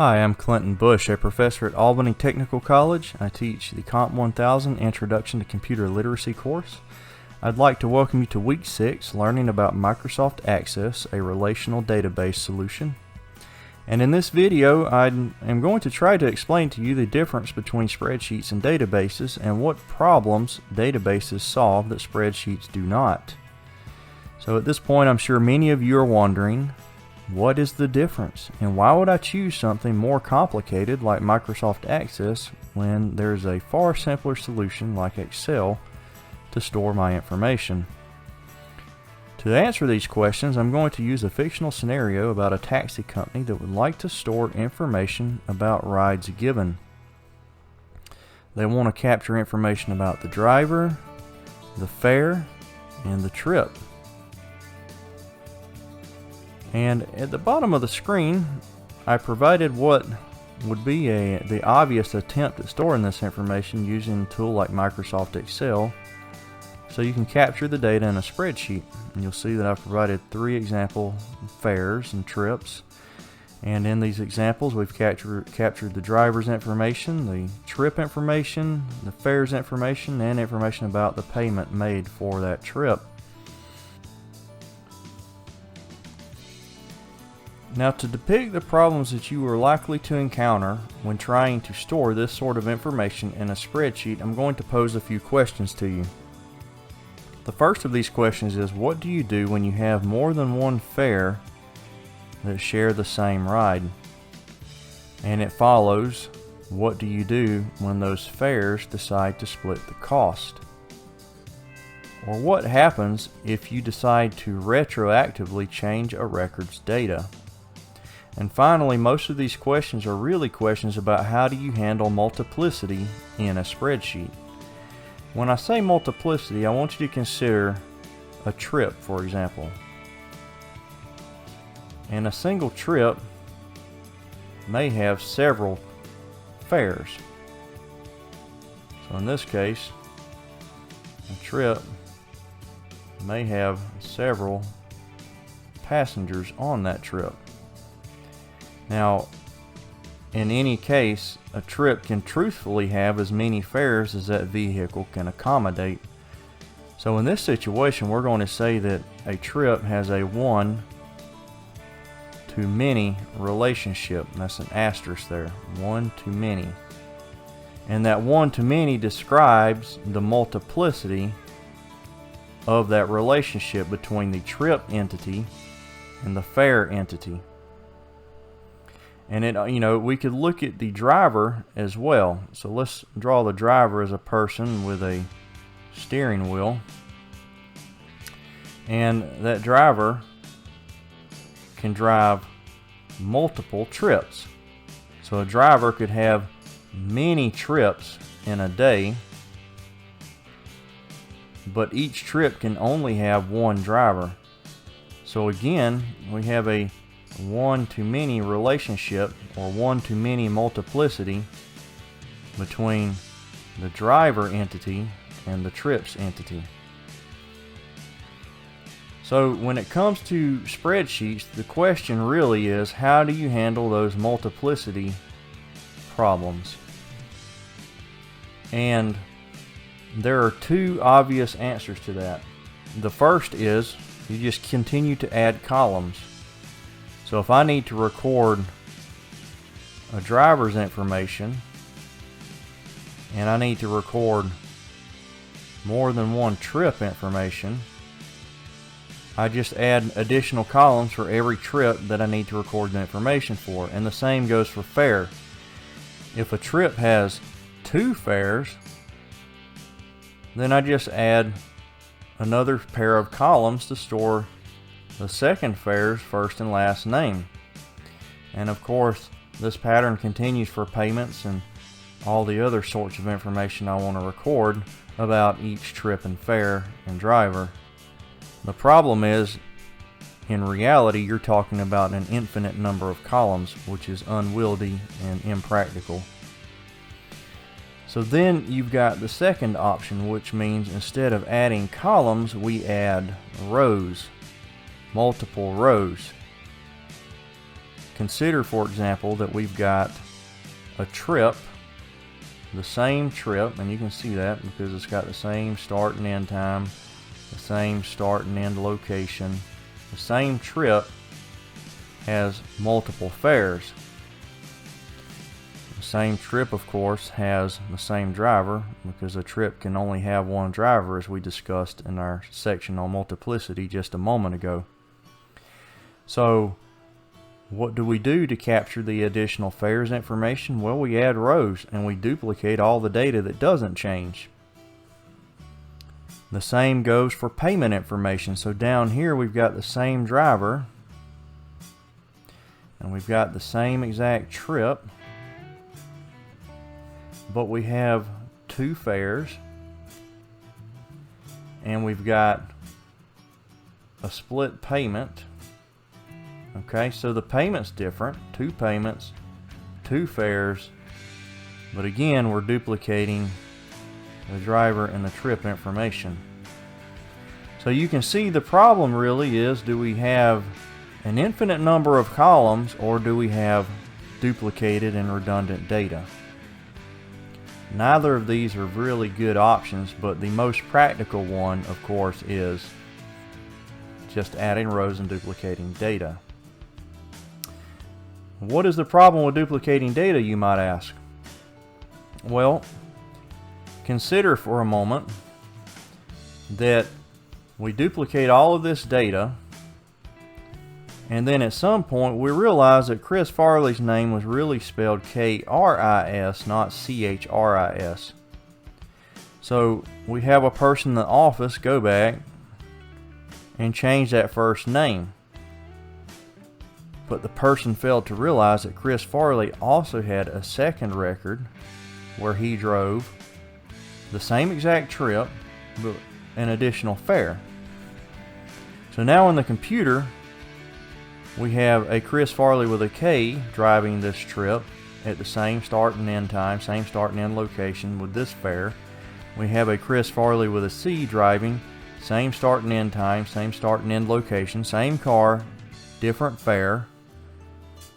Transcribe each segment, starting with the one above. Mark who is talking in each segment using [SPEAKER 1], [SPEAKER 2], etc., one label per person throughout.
[SPEAKER 1] Hi, I'm Clinton Bush, a professor at Albany Technical College. I teach the Comp 1000 Introduction to Computer Literacy course. I'd like to welcome you to Week 6, learning about Microsoft Access, a relational database solution. And in this video, I am going to try to explain to you the difference between spreadsheets and databases and what problems databases solve that spreadsheets do not. So at this point, I'm sure many of you are wondering, what is the difference? And why would I choose something more complicated like Microsoft Access when there's a far simpler solution like Excel to store my information? To answer these questions, I'm going to use a fictional scenario about a taxi company that would like to store information about rides given. They want to capture information about the driver, the fare, and the trip. And at the bottom of the screen, I provided what would be the obvious attempt at storing this information using a tool like Microsoft Excel, so you can capture the data in a spreadsheet. And you'll see that I've provided 3 example fares and trips. And in these examples, we've captured the driver's information, the trip information, the fares information, and information about the payment made for that trip. Now, to depict the problems that you are likely to encounter when trying to store this sort of information in a spreadsheet, I'm going to pose a few questions to you. The first of these questions is, what do you do when you have more than one fare that share the same ride? And it follows, what do you do when those fares decide to split the cost? Or what happens if you decide to retroactively change a record's data? And finally, most of these questions are really questions about how do you handle multiplicity in a spreadsheet. When I say multiplicity, I want you to consider a trip, for example. And a single trip may have several fares. So in this case, a trip may have several passengers on that trip. Now, in any case, a trip can truthfully have as many fares as that vehicle can accommodate. So in this situation, we're going to say that a trip has a one-to-many relationship. And that's an asterisk there, one-to-many. And that one-to-many describes the multiplicity of that relationship between the trip entity and the fare entity. And we could look at the driver as well. So let's draw the driver as a person with a steering wheel. And that driver can drive multiple trips. So a driver could have many trips in a day, but each trip can only have one driver. So again, we have a one-to-many relationship or one-to-many multiplicity between the driver entity and the trips entity. So when it comes to spreadsheets, the question really is, how do you handle those multiplicity problems? And there are 2 obvious answers to that. The first is you just continue to add columns. So if I need to record a driver's information and I need to record more than one trip information, I just add additional columns for every trip that I need to record the information for. And the same goes for fare. If a trip has 2 fares, then I just add another pair of columns to store the second fare's first and last name. And of course, this pattern continues for payments and all the other sorts of information I want to record about each trip and fare and driver. The problem is, in reality, you're talking about an infinite number of columns, which is unwieldy and impractical. So then you've got the second option, which means instead of adding columns, we add rows. Multiple rows. consider, for example, that we've got a trip, the same trip, and you can see that because it's got the same start and end time, the same start and end location. The same trip has multiple fares. The same trip, of course, has the same driver because a trip can only have one driver, as we discussed in our section on multiplicity just a moment ago. So what do we do to capture the additional fares information? Well, we add rows and we duplicate all the data that doesn't change. The same goes for payment information. So down here we've got the same driver and we've got the same exact trip, but we have two fares and we've got a split payment. Okay, so the payment's different, two payments, two fares, but again we're duplicating the driver and the trip information. So you can see the problem really is, do we have an infinite number of columns or do we have duplicated and redundant data? Neither of these are really good options, but the most practical one, of course, is just adding rows and duplicating data. What is the problem with duplicating data, you might ask? Well, consider for a moment that we duplicate all of this data, and then at some point we realize that Chris Farley's name was really spelled K-R-I-S, not C-H-R-I-S. So we have a person in the office go back and change that first name. But the person failed to realize that Chris Farley also had a second record where he drove the same exact trip but an additional fare. So now in the computer we have a Chris Farley with a K driving this trip at the same start and end time, same start and end location with this fare. We have a Chris Farley with a C driving, same start and end time, same start and end location, same car, different fare.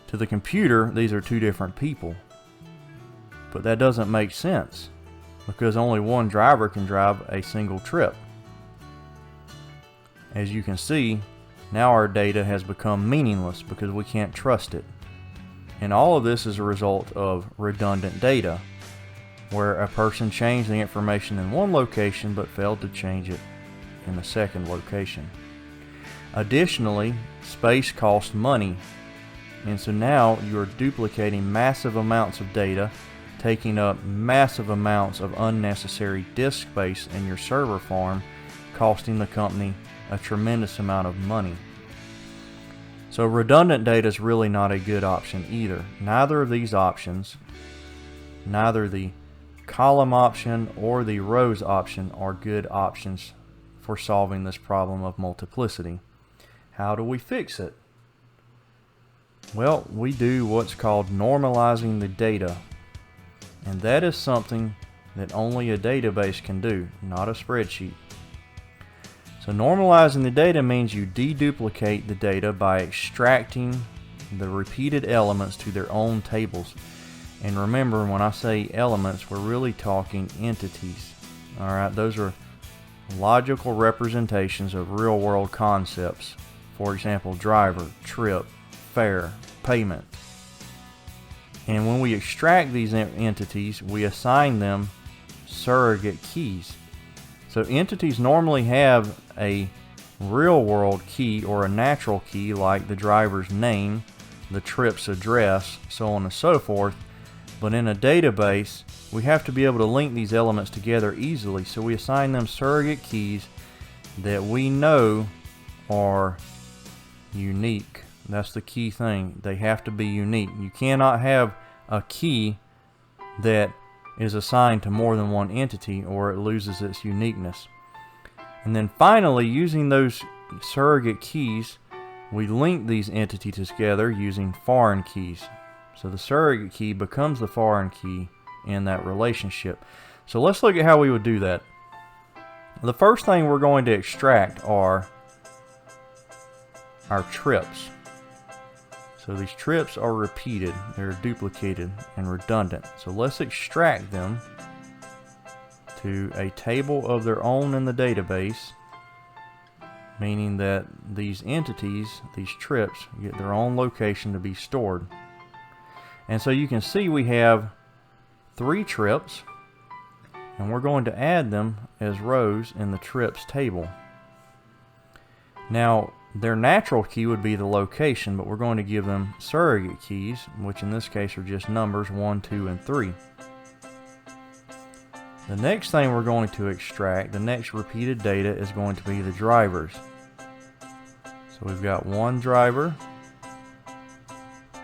[SPEAKER 1] To the computer, these are two different people. But that doesn't make sense because only one driver can drive a single trip. As you can see, now our data has become meaningless because we can't trust it. And all of this is a result of redundant data, where a person changed the information in one location but failed to change it in the second location. Additionally, space costs money. And so now you're duplicating massive amounts of data, taking up massive amounts of unnecessary disk space in your server farm, costing the company a tremendous amount of money. So redundant data is really not a good option either. Neither of these options, neither the column option or the rows option, are good options for solving this problem of multiplicity. How do we fix it? Well, we do what's called normalizing the data, and that is something that only a database can do, not a spreadsheet. So normalizing the data means you deduplicate the data by extracting the repeated elements to their own tables. And remember, when I say elements, we're really talking entities. Alright, those are logical representations of real-world concepts. For example, driver, trip, fare, payment. And when we extract these entities, we assign them surrogate keys. So entities normally have a real-world key or a natural key, like the driver's name, the trip's address, so on and so forth. But in a database, we have to be able to link these elements together easily, so we assign them surrogate keys that we know are unique. That's the key thing. They have to be unique. You cannot have a key that is assigned to more than one entity, or it loses its uniqueness. And then finally, using those surrogate keys, we link these entities together using foreign keys. So the surrogate key becomes the foreign key in that relationship. So let's look at how we would do that. The first thing we're going to extract are our trips. So these trips are repeated, they're duplicated and redundant. So let's extract them to a table of their own in the database, meaning that these entities, these trips, get their own location to be stored. And so you can see we have 3 trips, and we're going to add them as rows in the trips table. Now, their natural key would be the location, but we're going to give them surrogate keys, which in this case are just numbers 1, 2, and 3. The next thing we're going to extract, the next repeated data, is going to be the drivers. So we've got 1 driver,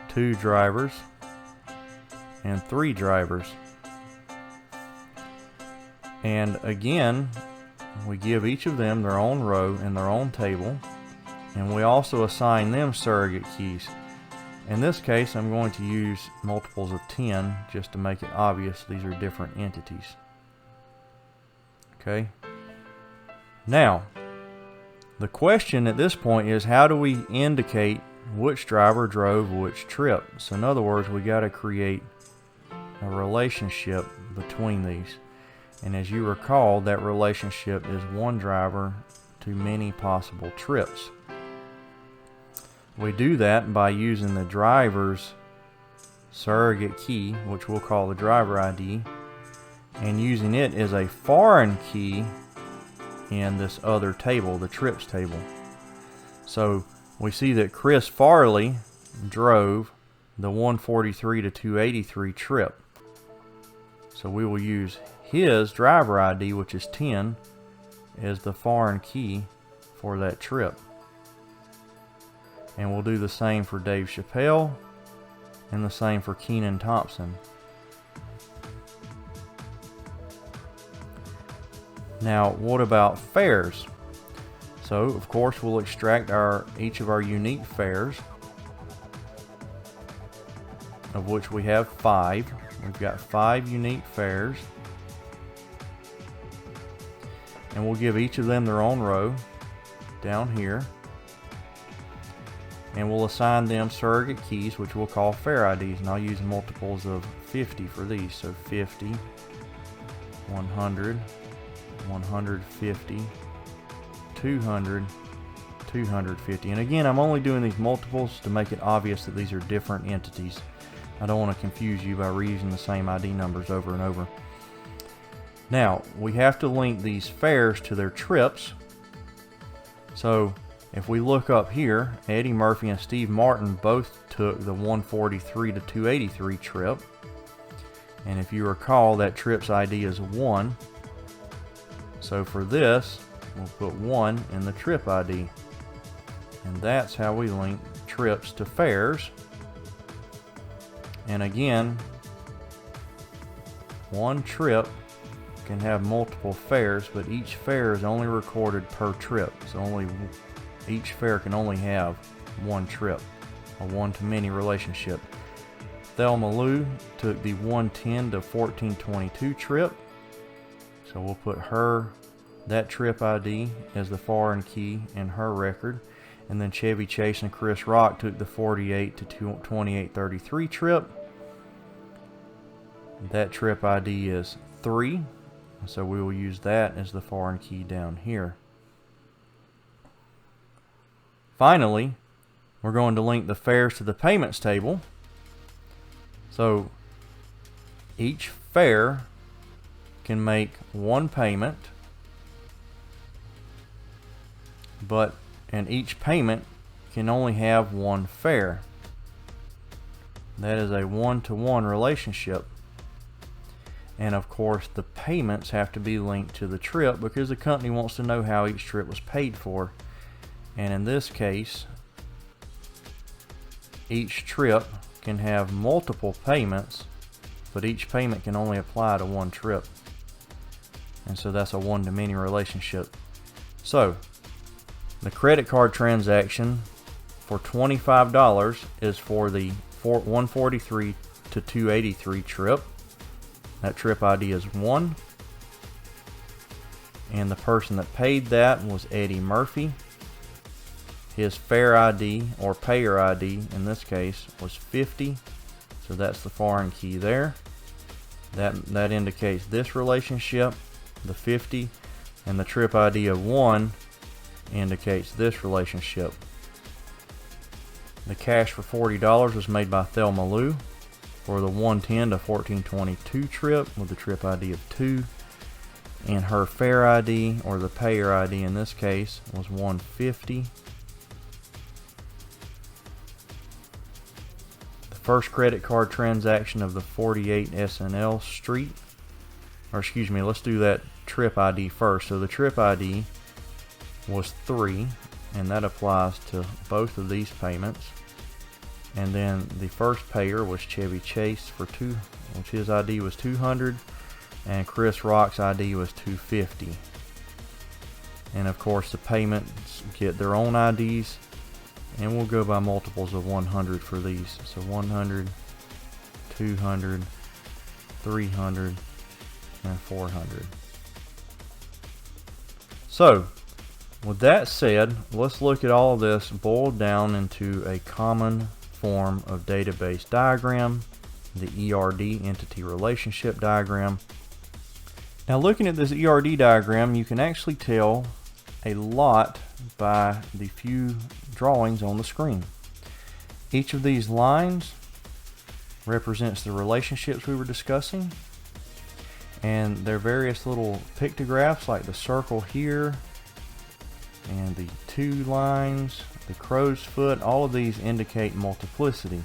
[SPEAKER 1] 2 drivers, and 3 drivers. And again, we give each of them their own row in their own table, and we also assign them surrogate keys. In this case, I'm going to use multiples of 10 just to make it obvious these are different entities. Okay. Now, the question at this point is, how do we indicate which driver drove which trip? So in other words, we got to create a relationship between these. And as you recall, that relationship is one driver to many possible trips. We do that by using the driver's surrogate key, which we'll call the driver ID, and using it as a foreign key in this other table, the trips table. So we see that Chris Farley drove the 143 to 283 trip. So we will use his driver ID, which is 10, as the foreign key for that trip. And we'll do the same for Dave Chappelle and the same for Keenan Thompson. Now, what about fares? So, of course, we'll extract each of our unique fares, of which we have 5. We've got 5 unique fares. And we'll give each of them their own row down here. And we'll assign them surrogate keys, which we'll call fare IDs. And I'll use multiples of 50 for these. So 50, 100, 150, 200, 250. And again, I'm only doing these multiples to make it obvious that these are different entities. I don't want to confuse you by reusing the same ID numbers over and over. Now, we have to link these fares to their trips. So if we look up here, Eddie Murphy and Steve Martin both took the 143 to 283 trip. And if you recall, that trip's ID is 1. So for this, we'll put 1 in the trip ID. And that's how we link trips to fares. And again, one trip can have multiple fares, but each fare is only recorded per trip. So each fare can only have one trip, a one-to-many relationship. Thelma Lou took the 110 to 1422 trip. So we'll put that trip ID as the foreign key in her record. And then Chevy Chase and Chris Rock took the 48 to 2833 trip. That trip ID is 3. So we will use that as the foreign key down here. Finally, we're going to link the fares to the payments table. So each fare can make one payment, and each payment can only have one fare. That is a one-to-one relationship. And of course, the payments have to be linked to the trip because the company wants to know how each trip was paid for. And in this case, each trip can have multiple payments, but each payment can only apply to one trip. And so that's a one-to-many relationship. So the credit card transaction for $25 is for the 143 to 283 trip. That trip ID is 1. And the person that paid that was Eddie Murphy. his fare ID or payer ID in this case was 50, so that's the foreign key there. That indicates this relationship, the 50, and the trip ID of 1 indicates this relationship. The cash for $40 was made by Thelma Lou for the 110 to 1422 trip with the trip ID of 2, and her fare ID or the payer ID in this case was 150. The first credit card transaction of the 48 SNL Street, or excuse me, let's do that trip ID first. So the trip ID was 3, and that applies to both of these payments. And then the first payer was Chevy Chase for 2, which his ID was 200, and Chris Rock's ID was 250. And of course the payments get their own IDs, and we'll go by multiples of 100 for these. So 100, 200, 300, and 400. So with that said, let's look at all of this boiled down into a common form of database diagram, the ERD, entity relationship diagram. Now looking at this ERD diagram, you can actually tell a lot by the few drawings on the screen. Each of these lines represents the relationships we were discussing, and there are various little pictographs like the circle here and the 2 lines, the crow's foot. All of these indicate multiplicity.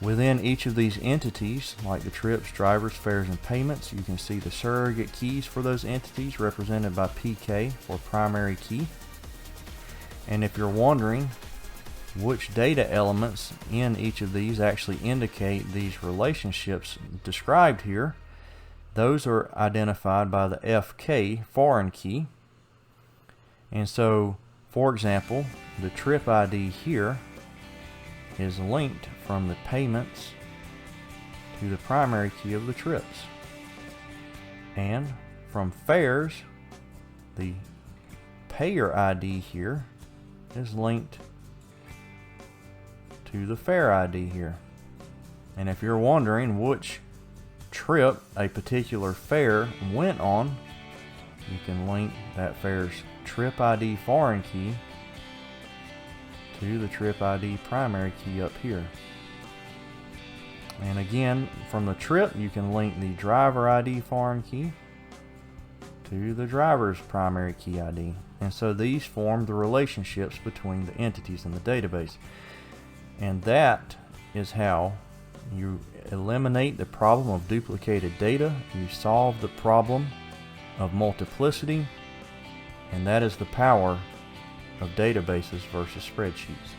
[SPEAKER 1] Within each of these entities, like the trips, drivers, fares, and payments, you can see the surrogate keys for those entities represented by PK for primary key. And if you're wondering which data elements in each of these actually indicate these relationships described here, those are identified by the FK foreign key. And so, for example, the trip ID here is linked from the payments to the primary key of the trips. And from fares, the payer ID here is linked to the fare ID here. And if you're wondering which trip a particular fare went on, you can link that fare's trip ID foreign key to the trip ID primary key up here. And again, from the trip, you can link the driver ID foreign key to the driver's primary key ID. And so these form the relationships between the entities in the database. And that is how you eliminate the problem of duplicated data. You solve the problem of multiplicity, and that is the power of databases versus spreadsheets.